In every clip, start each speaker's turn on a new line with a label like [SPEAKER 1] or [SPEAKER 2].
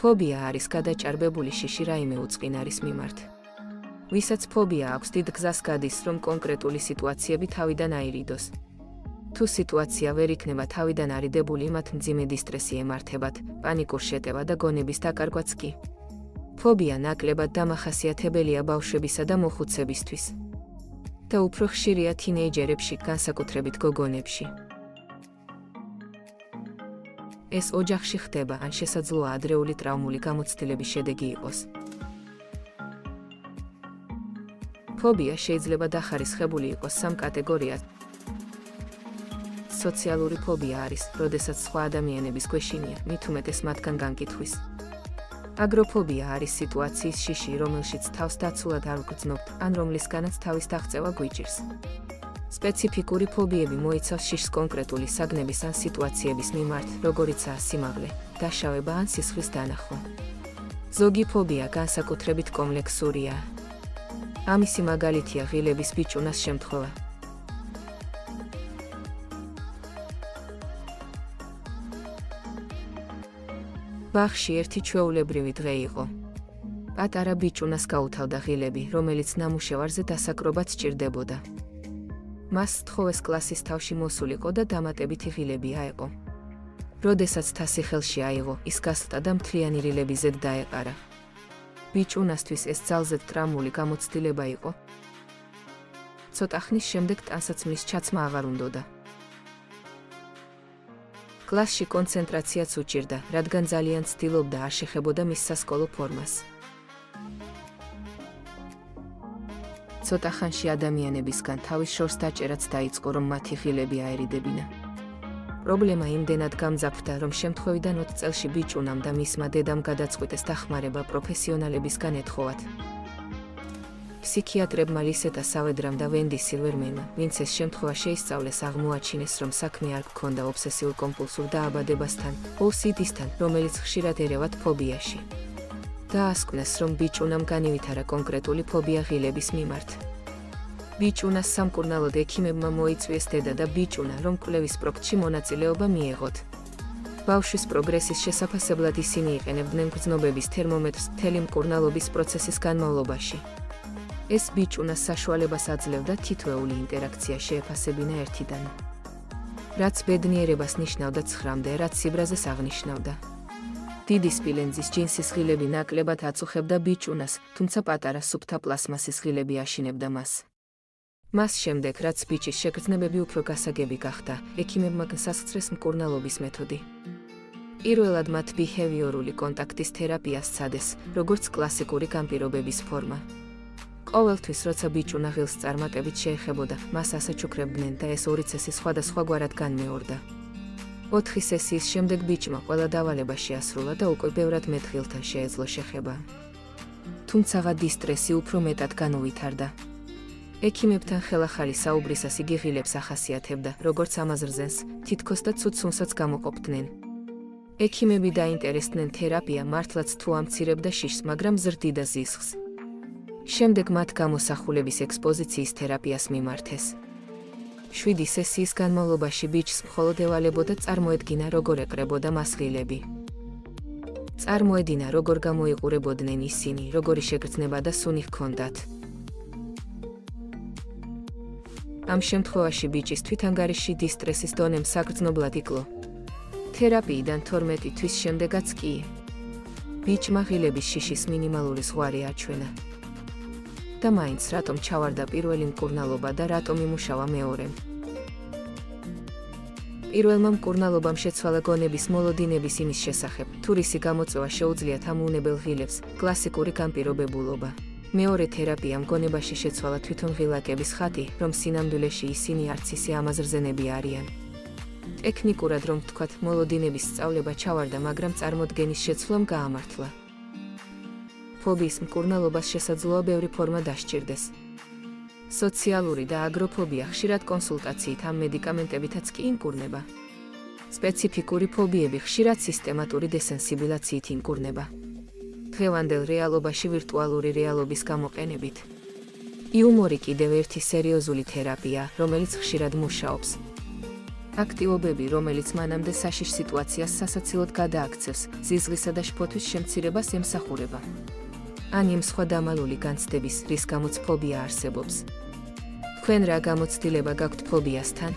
[SPEAKER 1] ფობია არის გადაჭარბებული შიში რაიმე უწყინარის მიმართ. ვისაც ფობია აქვს, დიდ გზას გადის, რომ კონკრეტული სიტუაციები თავიდან აირიდოს. თუ სიტუაცია ვერ იქნება თავიდან არიდებული, მათ მძიმე დისტრესი ემართებათ, პანიკურ შეტევა და გონების დაკარგვაც კი. ფობია ნაკლებად დამახასიათებელია ბავშვებისა და მოხუცებისთვის. და უფრო ხშირია თინეიჯერებში, განსაკუთრებით გოგონებში. ეს ოჯახში ხდება, ან შესაძლოა ადრეული ტრაუმული გამოცდილების შედეგი იყოს. ფობია შეიძლება დახარისხებული იყოს სამ კატეგორიად. სოციალური ფობია არის, როდესაც სხვა ადამიანების გვეშინია, მით უმეტეს მათგან განკითხვის. აგროფობია არის სიტუაციის შიში, რომელშიც თავს დაცულად არ ვგრძნობთ, ან რომლისგანაც თავის დაღწევა გვიჭირს. სპეციფიკური ფობიები მოიცავს შიშს კონკრეტული საგნების ან სიტუაციების მიმართ, როგორიცაა სიმაღლე, დაშავება ან სისხლის დანახვა. ზოგი ფობია განსაკუთრებით კომპლექსურია. ამისი მაგალითია ღილების ბიჭუნას შემთხვევა. ბაღში ერთი ჩვეულებრივი დღე იყო. პატარა ბიჭუნას გაუთავდა ღილები, რომელიც ნამუშევარზე დასაკრობაც სჭირდებოდა. მას სთხოვეს კლასის თავში მოსულიყო და დამატებითი ღილები აეყო. როდესაც თასი ხელში აიღო, ის გასწდა და მთლიანი რილები ზედ დაეყარა. ბიჭუნასთვის ეს ძალზედ ტრაუმული გამოცდილება იყო. ცოტა ხნის შემდეგ ტანსაცმლის ჩაცმა აღარ უნდოდა. კლასში კონცენტრაციაც უჭირდა, რადგან ძალიან ცდილობდა არ შეხებოდა მის სასკოლო ფორმას. ცოტა ხანში ადამიანებისგან თავის შორს დაჭერაც დაიწყო, რომ მათი ღილები აერიდებინა. პრობლემა იმდენად გამძაფრდა, რომ შემთხვევიდან 20 წელში ბიჭუნამ და მისმა დედამ გადაწყვიტეს დახმარება პროფესიონალებისგან ეთხოვათ. ფსიქიატრებმა ლისეტა სავედრამ და ვენდი სილვერმენმა, ვინც ეს შემთხვევა შეისწავლეს, აღმოაჩინეს, რომ საქმე არ გქონდა ობსესიურ-კომპულსურ დაავადებასთან, OCD-სთან, რომელიც ხშირად ერევათ ფობიაში. დაასკვნეს, რომ ბიჭუნამ განივითარა კონკრეტული ფობია ღილების მიმართ. ბიჭუნას სამკურნალოდ ექიმებმა მოიწვიეს დედა და ბიჭუნა, რომ კვლევის პროექტში მონაწილეობა მიეღოთ. ბავშვის პროგრესის შესაფასებლად ისინი იყენებდნენ გრძნობების თერმომეტრს მთელი მკურნალობის პროცესის განმავლობაში. ეს ბიჭუნას საშუალებას აძლევდა თითოეული ინტერაქცია შეეფასებინა ერთიდან. რაც ბედნიერებას ნიშნავდა 9-მდე, რაც სიბრაზეს აღნიშნავდა. დიდი სპილენძის ჯინსის ღილები ნაკლებად აწუხებდა ბიჭუნას, თუმცა პატარა სუფთა პლასმასის ღილები აშინებდა მას. მას შემდეგ, რაც ბიჭის შეგრძნებები უფრო გასაგები გახდა, ექიმებმა გასასწრეს მკურნალობის მეთოდი. პირველად მათ ბიჰევიორული კონტაქტის თერაპია სცადეს, როგორც კლასიკური განპირობების ფორმა. ყოველთვის, როცა ბიჭუნა ღილს წარმატებით შეეხებოდა, მას ასაჩუქრებდნენ და ეს ორი წესი სხვადასხვაგვარად განმეორდა. 4 სესიის შემდეგ ბიჭმა ყველა დავალება შეასრულა და უკვე ბევრად მეტ ღილთან შეეძლო შეხება. თუმცაღა დისტრესი უფრო მეტად განუვითარდა. ექიმებთან ხელახალი საუბრისას იგი ღილებს ახასიათებდა, როგორც ამაზრზენს, თითქოს და ცუცუნსაც გამოყოფდნენ. ექიმები დაინტერესდნენ თერაპია მართლაც თუ ამცირებდა შიშს, მაგრამ ზრდიდა ზისხს. შემდეგ მათ გამოსახულების ექსპოზიციის თერაპიას მიმართეს. 7 სესიის განმავლობაში ბიჭს მხოლოდ ევალებოდა წარმოედგინა, როგორ ეყრებოდა მას ღილები. წარმოედინა, როგორ გამოიყურებოდნენ ისინი, როგორი შეგრძნება და სუნი ჰქონდათ. ამ შემთხვევაში ბიჭის თვითანგარიში დისტრესის დონემ საგრძნობლად იკლო. თერაპიიდან 12 თვის შემდეგაც კი ბიჭმა ღილების შიშის მინიმალური ზღვარი აჩვენა. და მაინც რატომ ჩავარდა პირველი მკურნალობა და რატომ იმუშავა მეორემ. პირველმა მკურნალობამ შეცვალა გონების მოლოდინების იმის შესახებ, თუ რისი გამოწვევა შეუძლიათ ამ უნებელ ღილებს, კლასიკური განპირობებულობა. მეორე თერაპიამ გონებაში შეცვალა თვითონ ღილაკების ხატი, რომ სინამდვილეში ისინი არც ისე ამაზრზენები არიან. ტექნიკურად რომ ვთქვათ, მოლოდინების სწავლება ჩავარდა, მაგრამ წარმოდგენის შეცვლამ გაამართლა. ფობიის მკურნალობას შესაძლოა ბევრი ფორმა დასჭირდეს. სოციალური და აგროფობია ხშირად კონსულტაციით ან მედიკამენტებითაც კი იმკურნება. სპეციფიკური ფობიები ხშირად სისტემატური დესენსიბილაციით იმკურნება. დღევანდელ რეალობაში ვირტუალური რეალობის გამოყენებით. იუმორი კიდევ ერთი სერიოზული თერაპია, რომელიც ხშირად მუშაობს. აქტივობები, რომელიც მანამდე საშიშ სიტუაციას სასაცილოდ გადააქცევს, ზიზღისა და შფოთვის შემცირებას ემსახურება. ან იმ სხვა დამალული განცდების, რის გამოც ფობია არსებობს. თქვენ რა გამოცდილება გაქვთ ფობიასთან?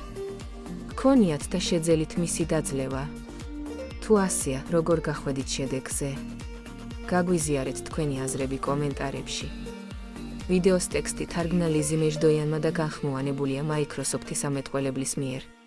[SPEAKER 1] გქონიათ და შეძელით მისი დაძლევა? თუ ასეა, როგორ გახვედით შედეგზე? გაგვიზიარეთ თქვენი აზრები კომენტარებში. ვიდეოს ტექსტი თარგმნა ლიზი მეჟდოიანმა და განხმოვანებულია Microsoft-ის ამეტყველებლის მიერ.